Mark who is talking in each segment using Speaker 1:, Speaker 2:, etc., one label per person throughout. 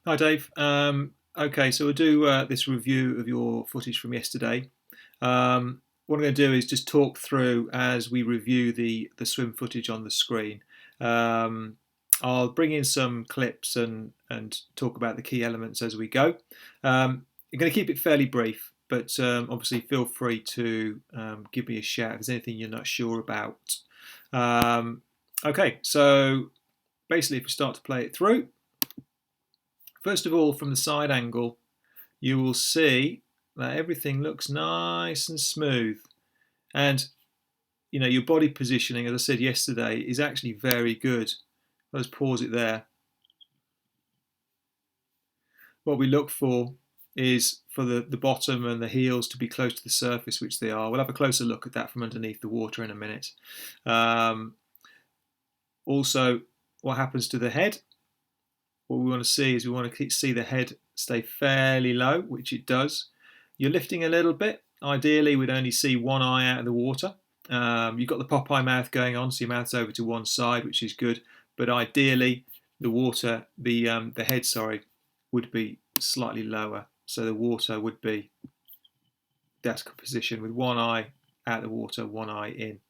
Speaker 1: Hi, Dave. Okay, so we'll do this review of your footage from yesterday. What I'm going to do is just talk through as we review the swim footage on the screen. Um, I'll bring in some clips and talk about the key elements as we go. I'm going to keep it fairly brief, but obviously feel free to give me a shout if there's anything you're not sure about. Um, okay, so basically, if we start to play it through. First of all, from the side angle, you will see that everything looks nice and smooth. And your body positioning, as I said yesterday, is actually very good. Let's pause it there. What we look for is for the bottom and the heels to be close to the surface, which they are. We'll have a closer look at that from underneath the water in a minute. Also, what happens to the head? What we want to see is we want to see the head stay fairly low, which it does. You're lifting a little bit. Ideally, we'd only see one eye out of the water. You've got the Popeye mouth going on, so your mouth's over to one side, which is good. But ideally, the head, would be slightly lower. So the water would be that position with one eye out the water, one eye in.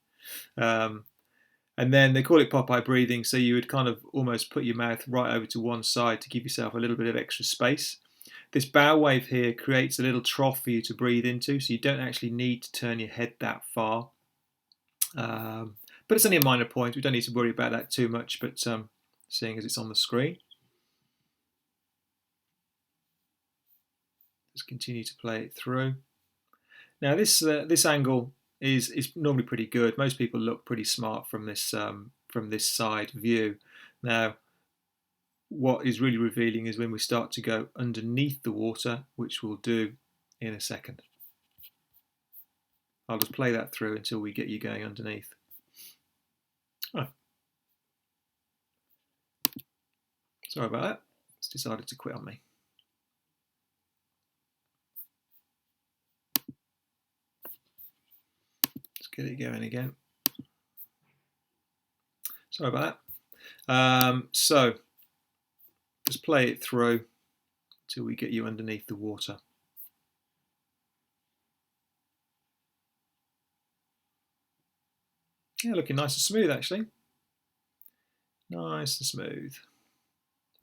Speaker 1: And then they call it Popeye breathing, so you would kind of almost put your mouth right over to one side to give yourself a little bit of extra space. This bow wave here creates a little trough for you to breathe into, so you don't actually need to turn your head that far. But it's only a minor point. We don't need to worry about that too much, but seeing as it's on the screen. Just continue to play it through. Now this angle is normally pretty good. Most people look pretty smart from this side view. Now, what is really revealing is when we start to go underneath the water, which we'll do in a second. I'll just play that through until we get you going underneath. Oh. Sorry about that. It's decided to quit on me. Let's get it going again. Sorry about that. So just play it through till we get you underneath the water. Yeah, looking nice and smooth actually. Nice and smooth.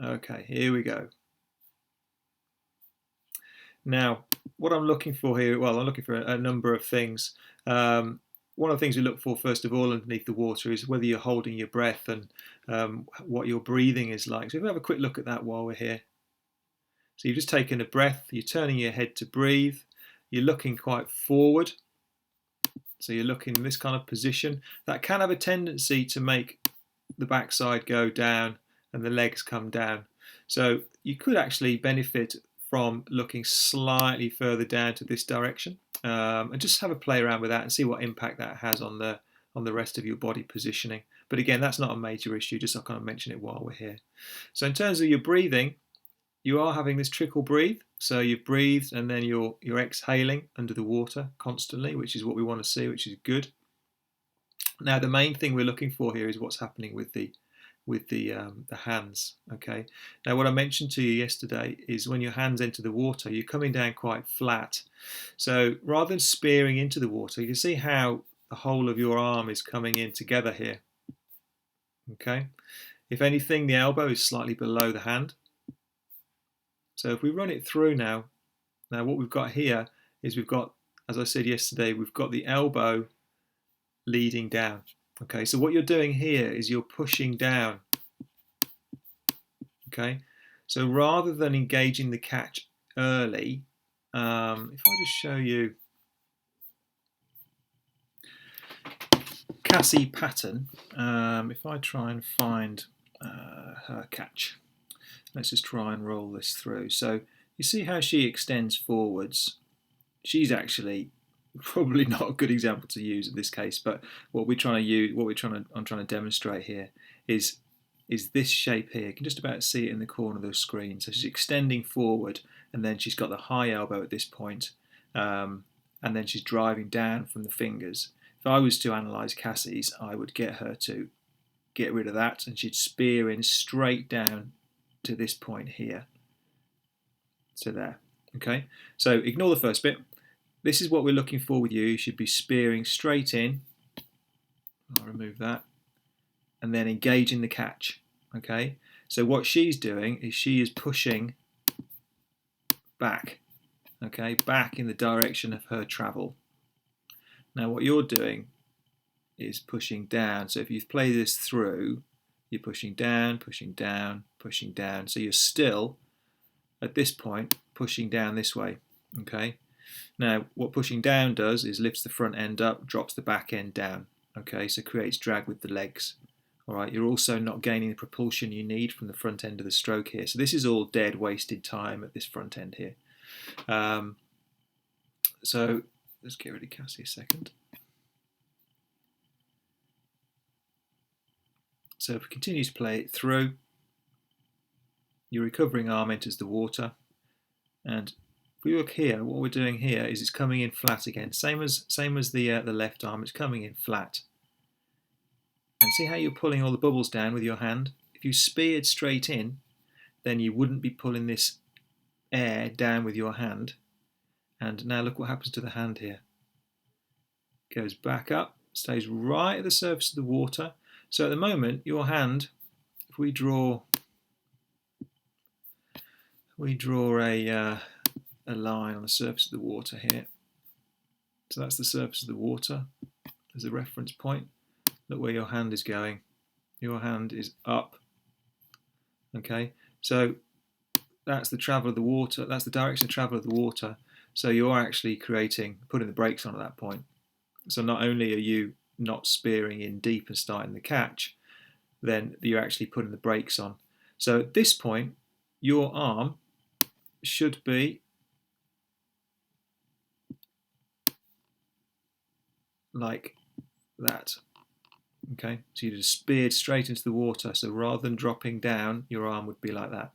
Speaker 1: Okay, here we go. Now, what I'm looking for here, well, I'm looking for a number of things. One of the things we look for, first of all, underneath the water is whether you're holding your breath and what your breathing is like. So if we have a quick look at that while we're here. So you've just taken a breath, you're turning your head to breathe, you're looking quite forward. So you're looking in this kind of position. That can have a tendency to make the backside go down and the legs come down. So you could actually benefit from looking slightly further down to this direction and just have a play around with that and see what impact that has on the rest of your body positioning. But again, that's not a major issue, just I'll kind of mention it while we're here. So in terms of your breathing, you are having this trickle breathe. So you've breathed and then you're exhaling under the water constantly, which is what we want to see, which is good. Now the main thing we're looking for here is what's happening with the hands. Okay. Now what I mentioned to you yesterday is when your hands enter the water, you're coming down quite flat. So rather than spearing into the water, you can see how the whole of your arm is coming in together here. Okay. If anything, the elbow is slightly below the hand. So if we run it through now what we've got here is we've got, as I said yesterday, we've got the elbow leading down. Okay, so what you're doing here is you're pushing down. Okay, so rather than engaging the catch early, if I just show you Cassie pattern, if I try and find her catch, let's just try and roll this through. So you see how she extends forwards. She's actually probably not a good example to use in this case, but what I'm trying to demonstrate here is this shape here. You can just about see it in the corner of the screen. So she's extending forward, and then she's got the high elbow at this point, and then she's driving down from the fingers. If I was to analyse Cassie's, I would get her to get rid of that, and she'd spear in straight down to this point here. So there. Okay, so ignore the first bit. This is what we're looking for with you. You should be spearing straight in. I'll remove that. And then engaging the catch. Okay, so what she's doing is she is pushing back. Okay, back in the direction of her travel. Now what you're doing is pushing down. So if you play this through, you're pushing down, pushing down, pushing down. So you're still, at this point, pushing down this way. Okay. Now, what pushing down does is lifts the front end up, drops the back end down. Okay, so creates drag with the legs. All right, you're also not gaining the propulsion you need from the front end of the stroke here. So this is all dead, wasted time at this front end here. So let's get rid of Cassie a second. So if we continue to play it through, your recovering arm enters the water, and if we look here, what we're doing here is it's coming in flat again, same as the left arm. It's coming in flat. And see how you're pulling all the bubbles down with your hand? If you speared straight in, then you wouldn't be pulling this air down with your hand. And now look what happens to the hand here. Goes back up, stays right at the surface of the water. So at the moment, your hand, if we draw a line on the surface of the water here. So that's the surface of the water. There's a reference point. Look where your hand is going. Your hand is up. Okay, so that's the travel of the water. That's the direction of travel of the water. So you're actually putting the brakes on at that point. So not only are you not spearing in deep and starting the catch, then you're actually putting the brakes on. So at this point, your arm should be like that. Okay, so you just speared straight into the water. So rather than dropping down, your arm would be like that,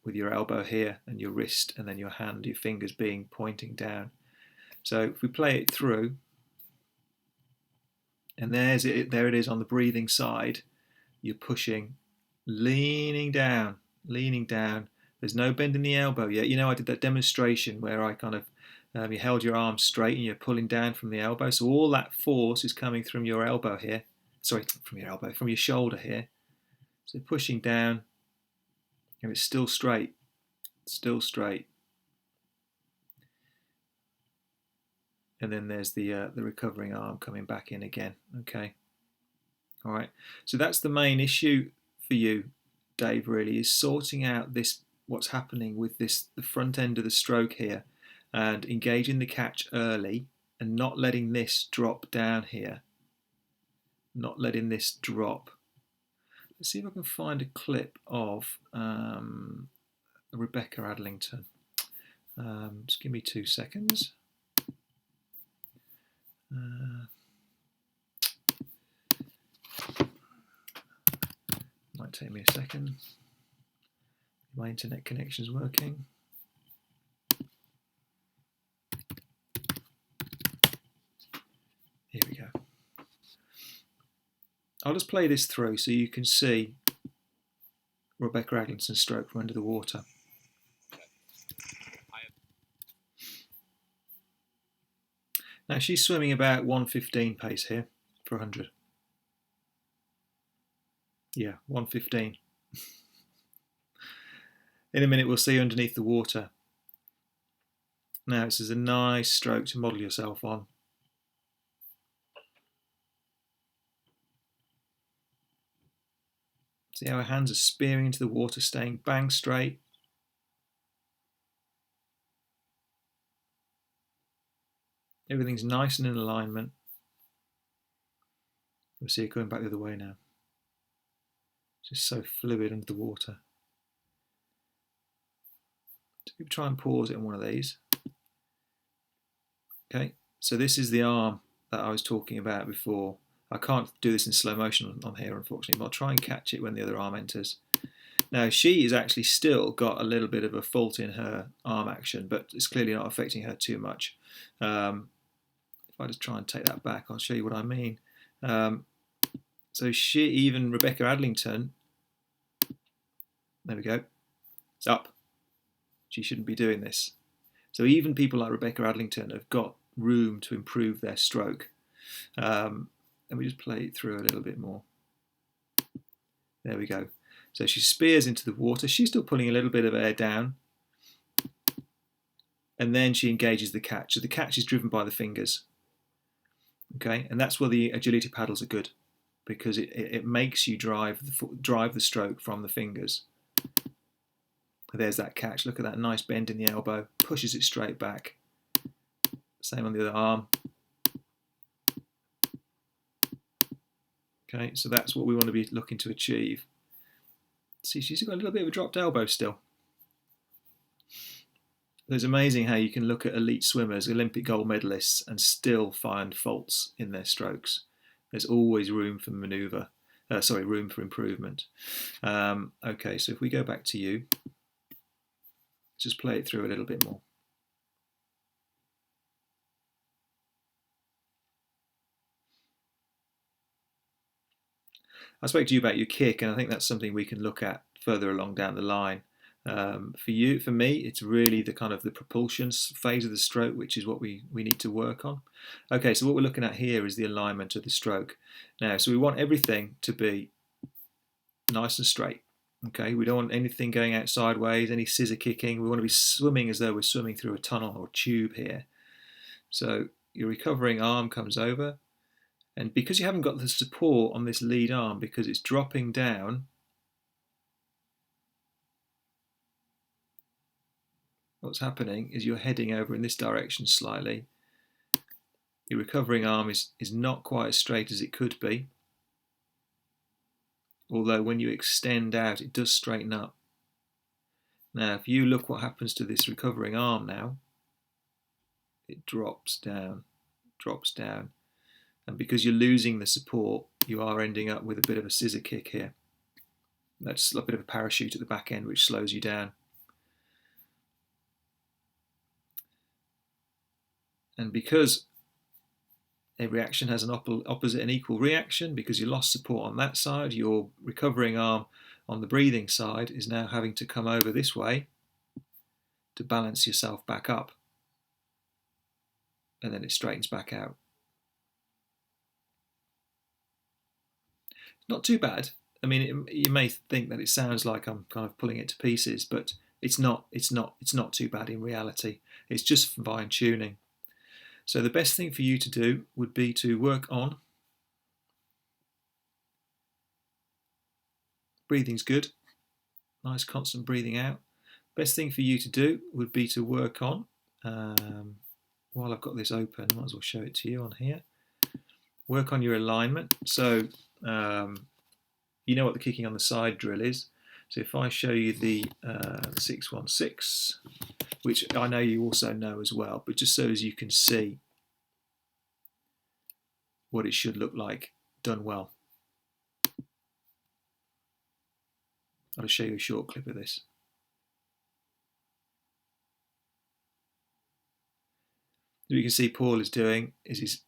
Speaker 1: with your elbow here and your wrist, and then your hand, your fingers pointing down. So if we play it through, and there it is on the breathing side. You're pushing, leaning down. There's no bend in the elbow yet. You know, I did that demonstration where I kind of you held your arm straight and you're pulling down from the elbow. So all that force is coming from your elbow here. Sorry, from your shoulder here. So pushing down, and it's still straight. And then there's the recovering arm coming back in again. Okay. All right. So that's the main issue for you, Dave. Really, is sorting out what's happening with the front end of the stroke here, and engaging the catch early, and not letting this drop down here. Not letting this drop. Let's see if I can find a clip of Rebecca Adlington. Just give me 2 seconds. Might take me a second. My internet connection's working. Here we go. I'll just play this through so you can see Rebecca Adlington's stroke from under the water. Now she's swimming about 1:15 pace here for 100. Yeah, 1:15. In a minute we'll see underneath the water. Now this is a nice stroke to model yourself on. See how her hands are spearing into the water, staying bang straight. Everything's nice and in alignment. We'll see it going back the other way now. It's just so fluid under the water. So try and pause it on one of these. Okay, so this is the arm that I was talking about before. I can't do this in slow motion on here, unfortunately, but I'll try and catch it when the other arm enters. Now, she has actually still got a little bit of a fault in her arm action, but it's clearly not affecting her too much. If I just try and take that back, I'll show you what I mean. So even Rebecca Adlington, there we go, it's up. She shouldn't be doing this. So even people like Rebecca Adlington have got room to improve their stroke. Let me just play it through a little bit more. There we go. So she spears into the water. She's still pulling a little bit of air down. And then she engages the catch. So the catch is driven by the fingers. Okay, and that's where the agility paddles are good, because it makes you drive the stroke from the fingers. There's that catch. Look at that nice bend in the elbow. Pushes it straight back. Same on the other arm. Okay, so that's what we want to be looking to achieve. See, she's got a little bit of a dropped elbow still. It's amazing how you can look at elite swimmers, Olympic gold medalists, and still find faults in their strokes. There's always room for room for improvement. Okay, so if we go back to you, let's just play it through a little bit more. I spoke to you about your kick, and I think that's something we can look at further along down the line. For me, it's really the kind of the propulsion phase of the stroke, which is what we need to work on. Okay, so what we're looking at here is the alignment of the stroke. Now, so we want everything to be nice and straight. Okay, we don't want anything going out sideways, any scissor kicking. We want to be swimming as though we're swimming through a tunnel or tube here. So your recovering arm comes over, and because you haven't got the support on this lead arm, because it's dropping down, what's happening is you're heading over in this direction slightly. Your recovering arm is not quite as straight as it could be, although when you extend out it does straighten up. Now if you look what happens to this recovering arm now, it drops down, and because you're losing the support, you are ending up with a bit of a scissor kick here. That's a bit of a parachute at the back end which slows you down. And because every action has an opposite and equal reaction, because you lost support on that side, your recovering arm on the breathing side is now having to come over this way to balance yourself back up, and then it straightens back out. Not too bad. I mean, you may think that it sounds like I'm kind of pulling it to pieces, but it's not too bad in reality. It's just fine tuning. So the best thing for you to do would be to work on breathing's good, nice constant breathing out. Best thing for you to do would be to work on, while I've got this open, I might as well show it to you on here. Work on your alignment. So you know what the kicking on the side drill is. So if I show you the 616, which I know you also know as well, but just so as you can see what it should look like done well. I'll show you a short clip of this. What you can see Paul is doing is he's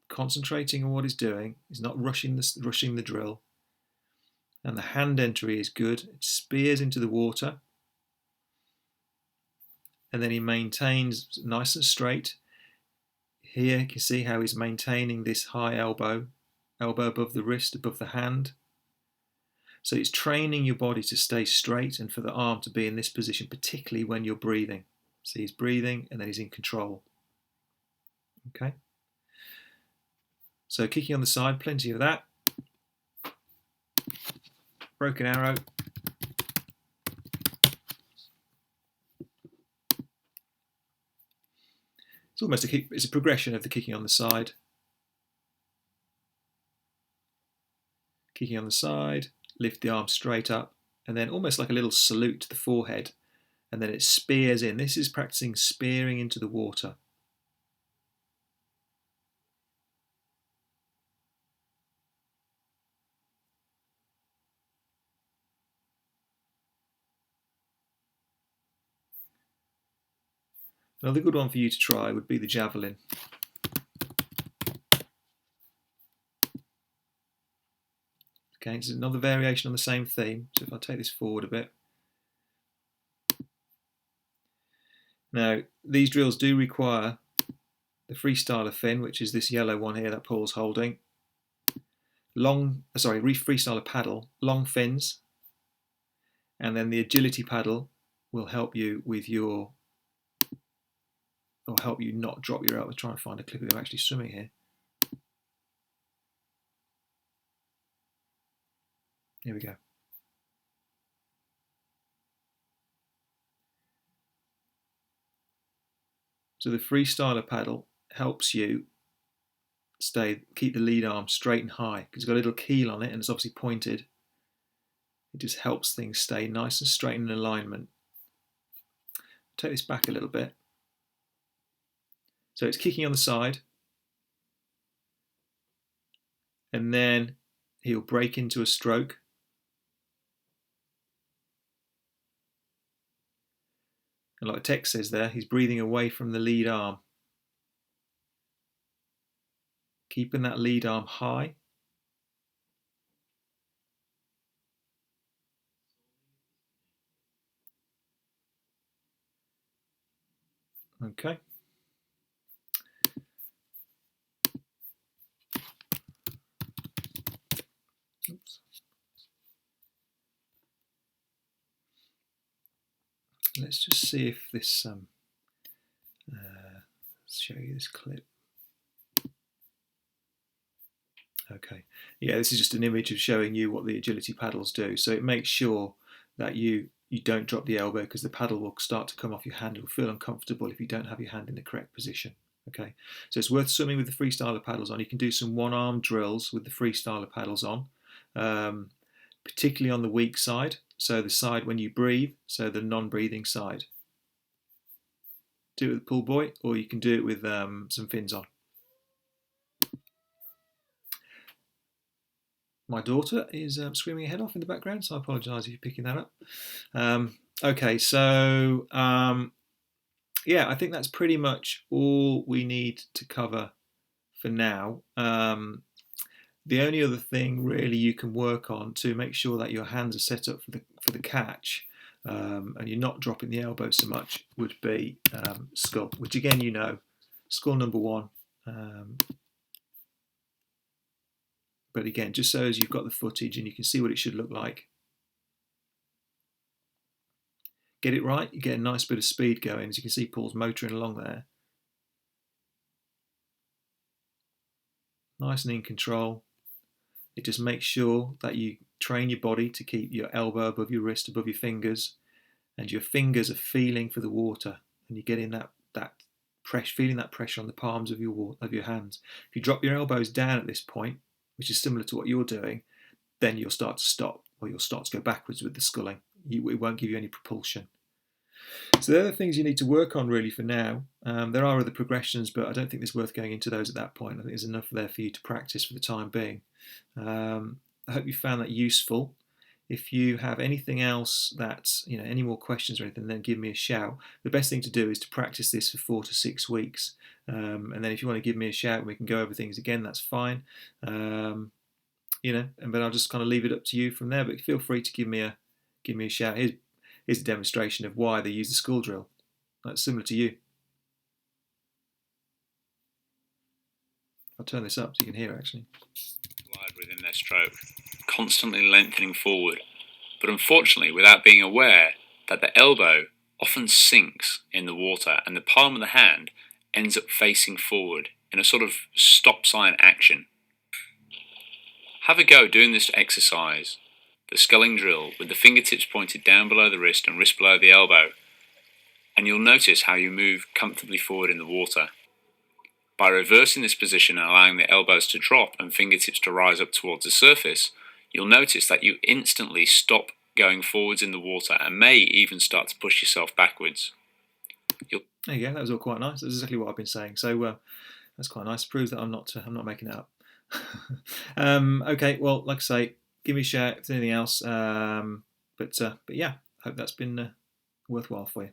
Speaker 1: concentrating on what he's doing. He's not rushing the drill. And the hand entry is good. It spears into the water. And then he maintains nice and straight. Here you can see how he's maintaining this high elbow above the wrist, above the hand. So it's training your body to stay straight and for the arm to be in this position, particularly when you're breathing. So he's breathing and then he's in control. Okay. So kicking on the side, plenty of that. Broken arrow. It's almost it's a progression of the kicking on the side. Kicking on the side, lift the arm straight up, and then almost like a little salute to the forehead, and then it spears in. This is practicing spearing into the water. Another good one for you to try would be the javelin. Okay, it's another variation on the same theme. So if I take this forward a bit, Now, these drills do require the freestyler fin, which is this yellow one here that Paul's holding. Freestyler paddle, long fins, and then the agility paddle will help you with your, or help you not drop your elbow. Let's try and find a clip of you actually swimming here. Here we go. So the freestyler paddle helps you keep the lead arm straight and high because it's got a little keel on it and it's obviously pointed. It just helps things stay nice and straight in alignment. Take this back a little bit. So it's kicking on the side, and then he'll break into a stroke. And like the text says there, he's breathing away from the lead arm. Keeping that lead arm high. Okay. Oops. Let's just see if this, let's show you this clip. Okay, yeah, this is just an image of showing you what the agility paddles do. So it makes sure that you don't drop the elbow because the paddle will start to come off your hand. It will feel uncomfortable if you don't have your hand in the correct position. Okay, so it's worth swimming with the freestyler paddles on. You can do some one-arm drills with the freestyler paddles on, particularly on the weak side. So the side when you breathe, so the non-breathing side. Do it with the pool buoy, or you can do it with some fins on. My daughter is screaming her head off in the background, so I apologise if you're picking that up. Okay, so yeah, I think that's pretty much all we need to cover for now. The only other thing really you can work on to make sure that your hands are set up for the catch and you're not dropping the elbow so much would be scull, which again you know, scull number one. But again, just so as you've got the footage and you can see what it should look like. Get it right, you get a nice bit of speed going. As you can see, Paul's motoring along there. Nice and in control. It just makes sure that you train your body to keep your elbow above your wrist, above your fingers, and your fingers are feeling for the water, and you're getting feeling that pressure on the palms of your hands. If you drop your elbows down at this point, which is similar to what you're doing, then you'll start to stop, or you'll start to go backwards with the sculling. It won't give you any propulsion. So they're the things you need to work on really for now. There are other progressions, but I don't think it's worth going into those at that point. I think there's enough there for you to practice for the time being. I hope you found that useful. If you have anything else that's, any more questions or anything, then give me a shout. The best thing to do is to practice this for 4 to 6 weeks. And then if you want to give me a shout and we can go over things again, that's fine. But I'll just kind of leave it up to you from there. But feel free to give me a shout. Here's a demonstration of why they use the skull drill. That's similar to you. I'll turn this up so you can hear actually.
Speaker 2: Glide within their stroke, constantly lengthening forward, but unfortunately without being aware that the elbow often sinks in the water and the palm of the hand ends up facing forward in a sort of stop sign action. Have a go doing this exercise, the sculling drill, with the fingertips pointed down below the wrist and wrist below the elbow, and you'll notice how you move comfortably forward in the water. By reversing this position and allowing the elbows to drop and fingertips to rise up towards the surface, you'll notice that you instantly stop going forwards in the water and may even start to push yourself backwards.
Speaker 1: There you go. That was all quite nice. That's exactly what I've been saying. So that's quite nice. It proves that I'm not making it up. Okay. Well, like I say, give me a shout if there's anything else. But yeah, I hope that's been worthwhile for you.